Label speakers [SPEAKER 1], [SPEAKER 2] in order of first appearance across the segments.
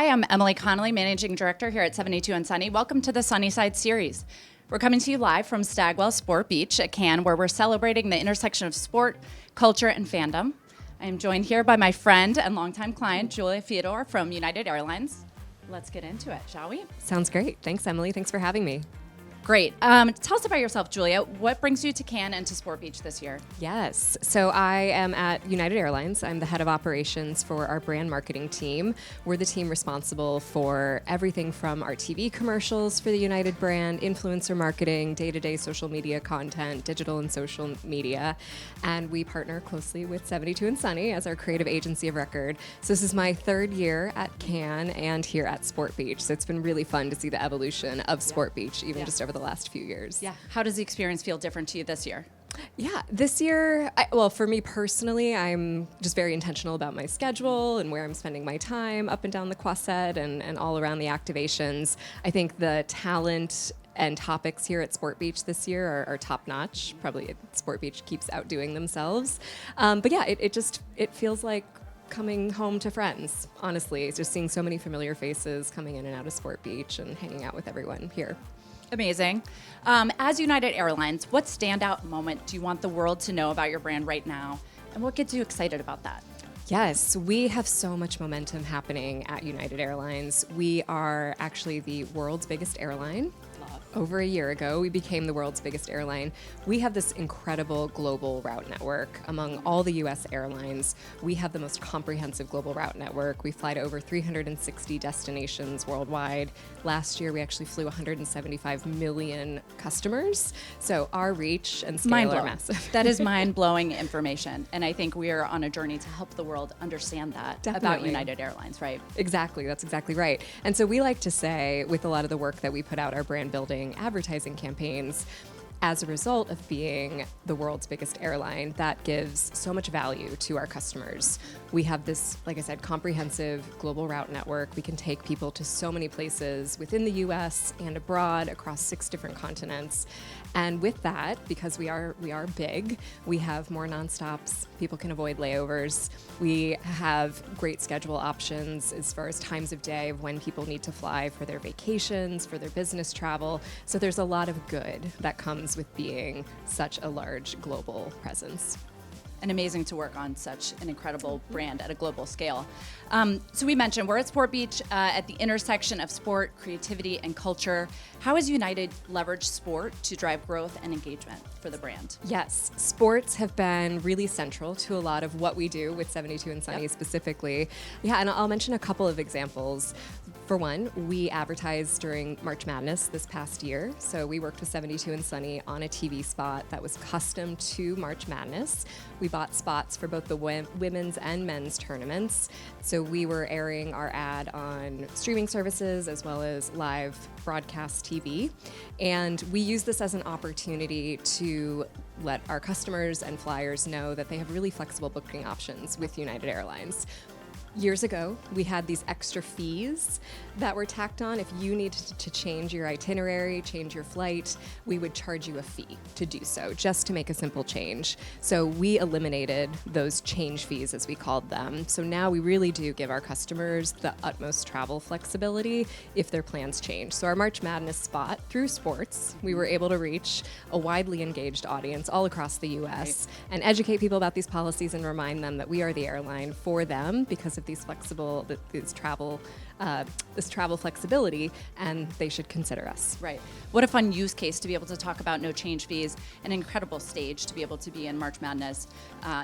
[SPEAKER 1] Hi, I'm Emily Connelly, Managing Director here at 72andSunny. Welcome to the Sunnyside series. We're coming to you live from Stagwell Sport Beach at Cannes, where we're celebrating the intersection of sport, culture, and fandom. I am joined here by my friend and longtime client, Julia Fedor from United Airlines. Let's get into it, shall we?
[SPEAKER 2] Sounds great. Thanks, Emily. Thanks for having me.
[SPEAKER 1] Great. Tell us about yourself, Julia. What brings you to Cannes and to Sport Beach this year?
[SPEAKER 2] Yes. So I am at United Airlines. I'm the head of operations for our brand marketing team. We're the team responsible for everything from our TV commercials for the United brand, influencer marketing, day-to-day social media content, digital and social media. And we partner closely with 72andSunny as our creative agency of record. So this is my third year at Cannes and here at Sport Beach. So it's been really fun to see the evolution of Sport Beach, even just over the last few years.
[SPEAKER 1] Yeah. How does the experience feel different to you this year?
[SPEAKER 2] Yeah, this year, well, for me personally, I'm just very intentional about my schedule and where I'm spending my time up and down the Croisette and all around the activations. I think the talent and topics here at Sport Beach this year are top notch. Probably Sport Beach keeps outdoing themselves. But yeah, it feels like coming home to friends, honestly. It's just seeing so many familiar faces coming in and out of Sport Beach and hanging out with everyone here.
[SPEAKER 1] Amazing. As United Airlines, what standout moment do you want the world to know about your brand right now? And what gets you excited about that?
[SPEAKER 2] Yes, we have so much momentum happening at United Airlines. We are actually the world's biggest airline. Over a year ago, we became the world's biggest airline. We have this incredible global route network. Among all the U.S. airlines, we have the most comprehensive global route network. We fly to over 360 destinations worldwide. Last year, we actually flew 175 million customers. So our reach and scale are massive.
[SPEAKER 1] That is mind-blowing information. And I think we are on a journey to help the world understand that about United Airlines, right?
[SPEAKER 2] Exactly. That's exactly right. And so we like to say, with a lot of the work that we put out, our brand building advertising campaigns, as a result of being the world's biggest airline, that gives so much value to our customers. We have this, like I said, comprehensive global route network. We can take people to so many places within the US and abroad across 6 different continents. And with that, because we are big, we have more nonstops. People can avoid layovers. We have great schedule options as far as times of day of when people need to fly for their vacations, for their business travel. So there's a lot of good that comes with being such a large global presence.
[SPEAKER 1] And amazing to work on such an incredible brand at a global scale. So we mentioned we're at Sport Beach at the intersection of sport, creativity, and culture. How has United leveraged sport to drive growth and engagement for the brand?
[SPEAKER 2] Yes, sports have been really central to a lot of what we do with 72andSunny specifically. Yeah, and I'll mention a couple of examples. For one, we advertised during March Madness this past year. So we worked with 72andSunny on a TV spot that was custom to March Madness. We bought spots for both the women's and men's tournaments. So we were airing our ad on streaming services as well as live broadcast TV. And we use this as an opportunity to let our customers and flyers know that they have really flexible booking options with United Airlines. Years ago, we had these extra fees that were tacked on. If you needed to change your itinerary, change your flight, we would charge you a fee to do so, just to make a simple change. So we eliminated those change fees, as we called them. So now we really do give our customers the utmost travel flexibility if their plans change. So our March Madness spot, through sports, we were able to reach a widely engaged audience all across the U.S. and educate people about these policies and remind them that we are the airline for them because of this travel flexibility, and they should consider us.
[SPEAKER 1] Right. What a fun use case to be able to talk about no change fees, an incredible stage to be able to be in March Madness,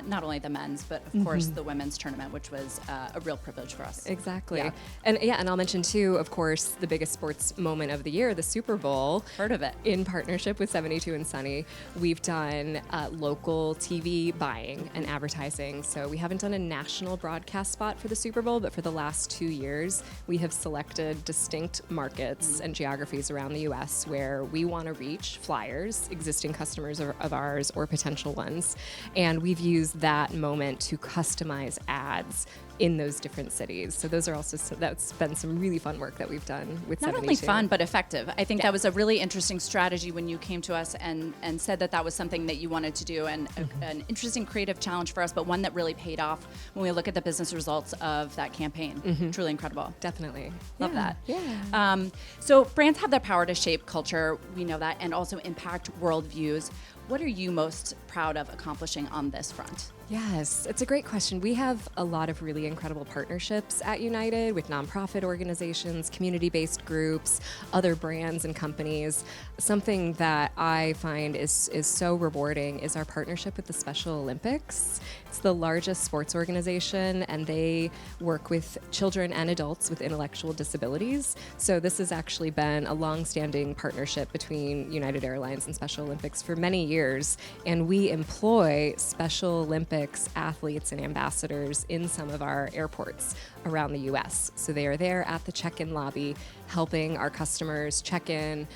[SPEAKER 1] not only the men's, but of course the women's tournament, which was a real privilege for us.
[SPEAKER 2] Exactly. Yeah. And I'll mention too, of course, the biggest sports moment of the year, the Super Bowl.
[SPEAKER 1] Heard of it.
[SPEAKER 2] In partnership with 72andSunny, we've done local TV buying and advertising. So we haven't done a national broadcast spot for the Super Bowl, but for the last 2 years, we have selected distinct markets and geographies around the U.S. where we want to reach flyers, existing customers of ours or potential ones. And we've used that moment to customize ads in those different cities. So those are also, that's been some really fun work that we've done with 72.
[SPEAKER 1] Not only fun, but effective. I think that was a really interesting strategy when you came to us and said that was something that you wanted to do, and an interesting creative challenge for us, but one that really paid off when we look at the business results of that campaign. Truly incredible.
[SPEAKER 2] Definitely. Definitely.
[SPEAKER 1] Love that.
[SPEAKER 2] Yeah.
[SPEAKER 1] So brands have the power to shape culture, we know that, and also impact worldviews. What are you most proud of accomplishing on this front?
[SPEAKER 2] Yes, it's a great question. We have a lot of really incredible partnerships at United with nonprofit organizations, community-based groups, other brands and companies. Something that I find is so rewarding is our partnership with the Special Olympics. It's the largest sports organization, and they work with children and adults with intellectual disabilities. So this has actually been a long-standing partnership between United Airlines and Special Olympics for many years, and we employ Special Olympics athletes and ambassadors in some of our airports around the U.S. So they are there at the check-in lobby helping our customers check in,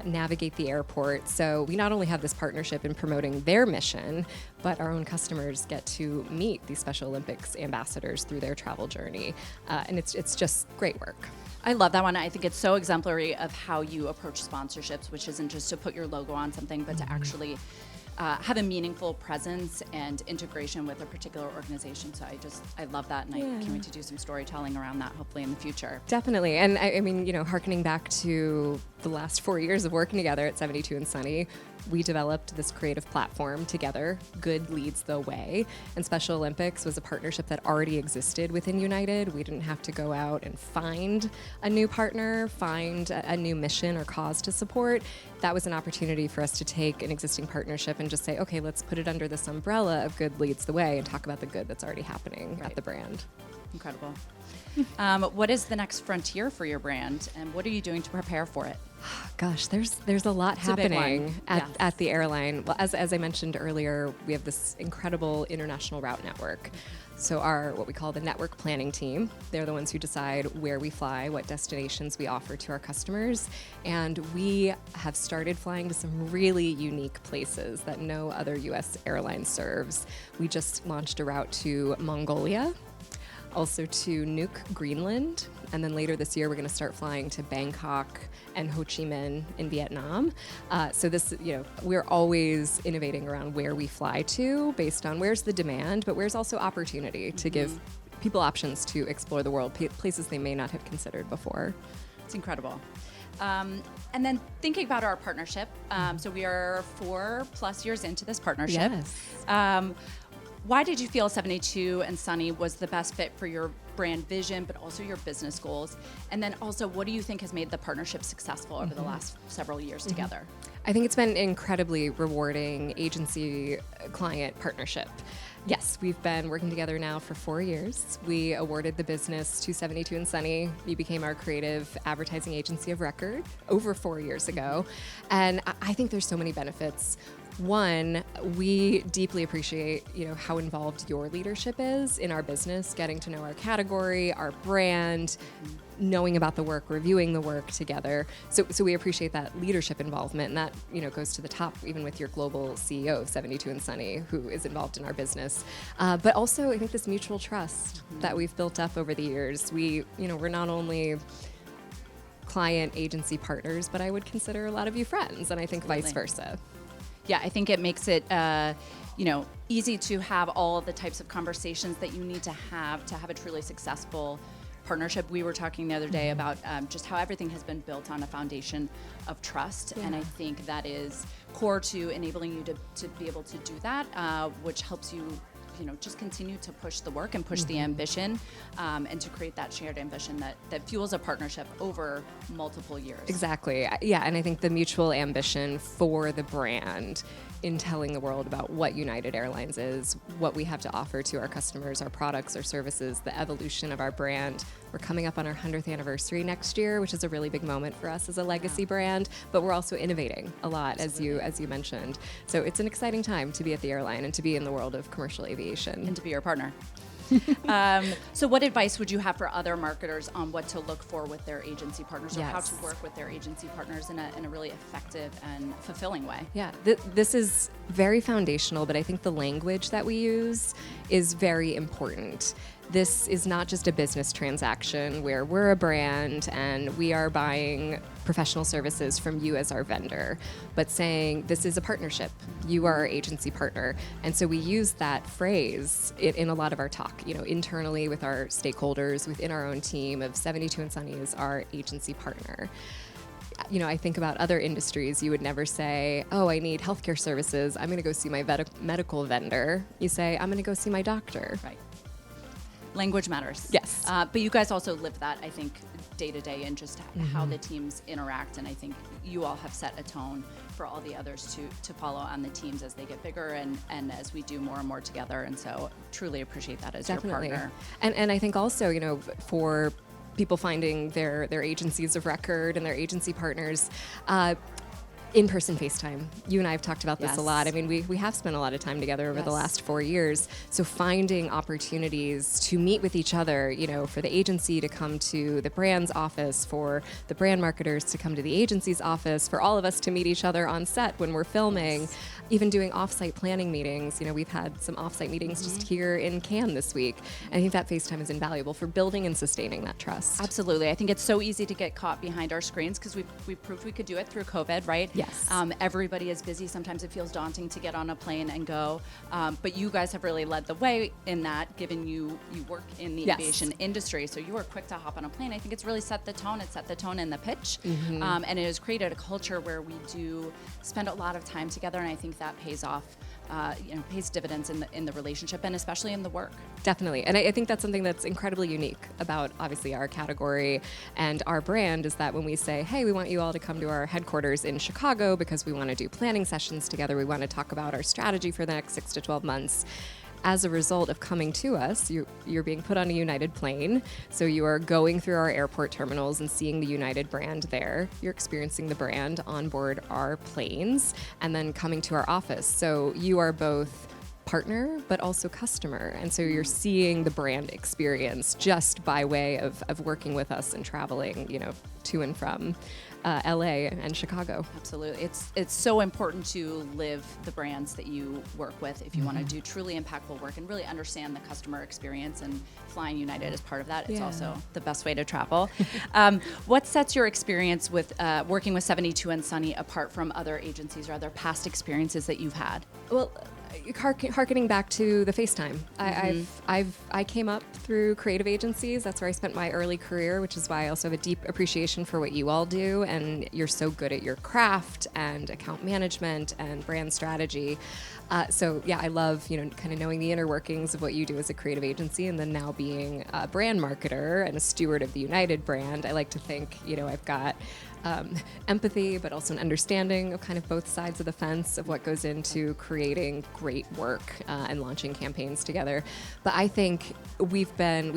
[SPEAKER 2] navigate the airport. So we not only have this partnership in promoting their mission, but our own customers get to meet these Special Olympics ambassadors through their travel journey. And it's just great work.
[SPEAKER 1] I love that one. I think it's so exemplary of how you approach sponsorships, which isn't just to put your logo on something, but to actually have a meaningful presence and integration with a particular organization. So I love that, and I can't wait to do some storytelling around that, hopefully in the future.
[SPEAKER 2] Definitely. And I mean, hearkening back to the last 4 years of working together at 72andSunny, we developed this creative platform together, Good Leads the Way. And Special Olympics was a partnership that already existed within United. We didn't have to go out and find a new partner, find a new mission or cause to support. That was an opportunity for us to take an existing partnership and just say, okay, let's put it under this umbrella of Good Leads the Way and talk about the good that's already happening at the brand.
[SPEAKER 1] Incredible. What is the next frontier for your brand, and what are you doing to prepare for it?
[SPEAKER 2] Gosh, there's a lot happening at the airline. Well, as I mentioned earlier, we have this incredible international route network. So our, what we call the network planning team, they're the ones who decide where we fly, what destinations we offer to our customers. And we have started flying to some really unique places that no other US airline serves. We just launched a route to Mongolia, also to Nuuk, Greenland, and then later this year we're going to start flying to Bangkok and Ho Chi Minh in Vietnam. So this, we're always innovating around where we fly to based on where's the demand, but where's also opportunity to give people options to explore the world, places they may not have considered before.
[SPEAKER 1] It's incredible. And then thinking about our partnership, so we are 4+ years into this partnership.
[SPEAKER 2] Yes.
[SPEAKER 1] Why did you feel 72andSunny was the best fit for your brand vision, but also your business goals? And then also, what do you think has made the partnership successful over the last several years together?
[SPEAKER 2] I think it's been an incredibly rewarding agency-client partnership. Yes, we've been working together now for 4 years. We awarded the business to 72andSunny. We became our creative advertising agency of record over 4 years ago. And I think there's so many benefits. One, we deeply appreciate, how involved your leadership is in our business, getting to know our category, our brand, knowing about the work, reviewing the work together. So we appreciate that leadership involvement, and that, goes to the top, even with your global CEO of 72andSunny, who is involved in our business. But also, I think this mutual trust that we've built up over the years. We're not only client agency partners, but I would consider a lot of you friends, and I think vice versa.
[SPEAKER 1] Yeah, I think it makes it, easy to have all of the types of conversations that you need to have a truly successful partnership. We were talking the other day about just how everything has been built on a foundation of trust, and I think that is core to enabling you to be able to do that, which helps you just continue to push the work and push the ambition, and to create that shared ambition that fuels a partnership over multiple years.
[SPEAKER 2] Exactly. Yeah, and I think the mutual ambition for the brand in telling the world about what United Airlines is, what we have to offer to our customers, our products, our services, the evolution of our brand. We're coming up on our 100th anniversary next year, which is a really big moment for us as a legacy brand, but we're also innovating a lot, as you mentioned. So it's an exciting time to be at the airline and to be in the world of commercial aviation.
[SPEAKER 1] And to be your partner. So what advice would you have for other marketers on what to look for with their agency partners, or how to work with their agency partners in a really effective and fulfilling way?
[SPEAKER 2] Yeah, this is very foundational, but I think the language that we use is very important. This is not just a business transaction where we're a brand and we are buying professional services from you as our vendor, but saying this is a partnership. You are our agency partner. And so we use that phrase in a lot of our talk, internally with our stakeholders, within our own team of 72andSunny is our agency partner. I think about other industries. You would never say, oh, I need healthcare services. I'm going to go see my medical vendor. You say, I'm going to go see my doctor.
[SPEAKER 1] Right. Language matters.
[SPEAKER 2] Yes.
[SPEAKER 1] But you guys also live that, I think, day to day and just how the teams interact. And I think you all have set a tone for all the others to follow on the teams as they get bigger and as we do more and more together. And so truly appreciate that as
[SPEAKER 2] Definitely.
[SPEAKER 1] your partner.
[SPEAKER 2] And I think also, for people finding their agencies of record and their agency partners, in-person FaceTime. You and I have talked about this a lot. I mean, we have spent a lot of time together over the last 4 years. So finding opportunities to meet with each other, for the agency to come to the brand's office, for the brand marketers to come to the agency's office, for all of us to meet each other on set when we're filming, even doing off-site planning meetings. We've had some off-site meetings just here in Cannes this week. And I think that FaceTime is invaluable for building and sustaining that trust.
[SPEAKER 1] Absolutely. I think it's so easy to get caught behind our screens because we proved we could do it through COVID, right?
[SPEAKER 2] Yes.
[SPEAKER 1] Everybody is busy. Sometimes it feels daunting to get on a plane and go. But you guys have really led the way in that, given you work in the aviation industry. So you were quick to hop on a plane. I think it's really set the tone. It set the tone in the pitch. And it has created a culture where we do spend a lot of time together. And I think that pays off, pays dividends in the relationship and especially in the work.
[SPEAKER 2] Definitely. And I think that's something that's incredibly unique about obviously our category and our brand is that when we say, hey, we want you all to come to our headquarters in Chicago because we want to do planning sessions together, we want to talk about our strategy for the next 6 to 12 months. As a result of coming to us, you're being put on a United plane. So you are going through our airport terminals and seeing the United brand there. You're experiencing the brand on board our planes and then coming to our office. So you are both partner, but also customer. And so you're seeing the brand experience just by way of working with us and traveling, to and from LA and Chicago.
[SPEAKER 1] Absolutely. It's so important to live the brands that you work with if you want to do truly impactful work and really understand the customer experience, and flying United is part of that. It's also the best way to travel. What sets your experience with working with 72andSunny apart from other agencies or other past experiences that you've had?
[SPEAKER 2] Well, harkening back to the FaceTime, I came up through creative agencies. That's where I spent my early career, which is why I also have a deep appreciation for what you all do. And you're so good at your craft and account management and brand strategy. So I love, kind of knowing the inner workings of what you do as a creative agency, and then now being a brand marketer and a steward of the United brand. I like to think, I've got empathy, but also an understanding of kind of both sides of the fence of what goes into creating great work and launching campaigns together. But I think we've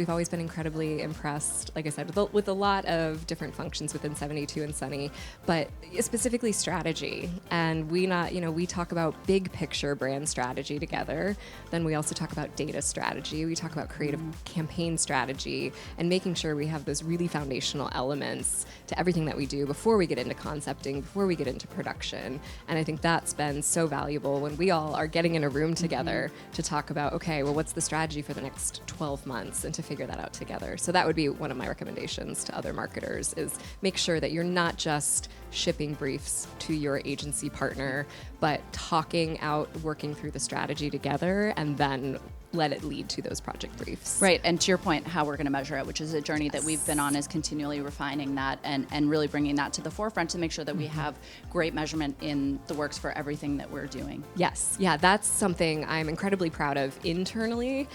[SPEAKER 2] always been incredibly impressed, like I said, with a lot of different functions within 72andSunny, but specifically strategy. And we talk about big picture brand strategy together. Then we also talk about data strategy. We talk about creative campaign strategy and making sure we have those really foundational elements to everything that we do before we get into concepting, before we get into production. And I think that's been so valuable when we all are getting in a room together to talk about, okay, well, what's the strategy for the next 12 months, and to figure that out together. So that would be one of my recommendations to other marketers, is make sure that you're not just shipping briefs to your agency partner, but talking out, working through the strategy together, and then let it lead to those project briefs.
[SPEAKER 1] Right, and to your point, how we're going to measure it, which is a journey that we've been on, is continually refining that and really bringing that to the forefront to make sure that we have great measurement in the works for everything that we're doing.
[SPEAKER 2] Yes, that's something I'm incredibly proud of internally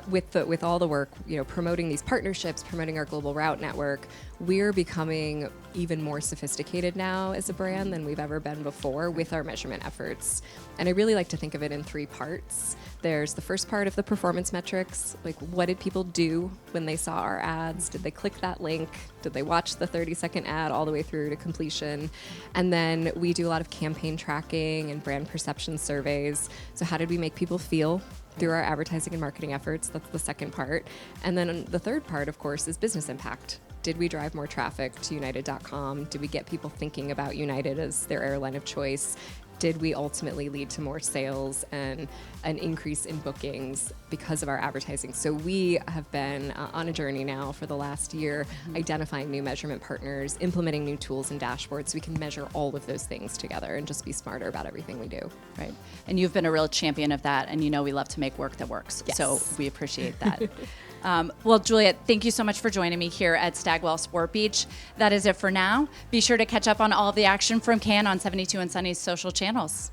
[SPEAKER 2] with all the work, promoting these partnerships, promoting our global route network. We're becoming even more sophisticated now as a brand than we've ever been before with our measurement efforts. And I really like to think of it in 3 parts. There's the first part of the performance metrics, like what did people do when they saw our ads? Did they click that link? Did they watch the 30-second ad all the way through to completion? And then we do a lot of campaign tracking and brand perception surveys. So how did we make people feel through our advertising and marketing efforts? That's the second part. And then the third part, of course, is business impact. Did we drive more traffic to United.com? Did we get people thinking about United as their airline of choice? did we ultimately lead to more sales and an increase in bookings because of our advertising? So we have been on a journey now for the last year, identifying new measurement partners, implementing new tools and dashboards so we can measure all of those things together and just be smarter about everything we do.
[SPEAKER 1] Right. And you've been a real champion of that, and you know we love to make work that works.
[SPEAKER 2] Yes.
[SPEAKER 1] So we appreciate that. Well, Juliet, thank you so much for joining me here at Stagwell Sport Beach. That is it for now. Be sure to catch up on all of the action from Cannes on 72andSunny's social channels.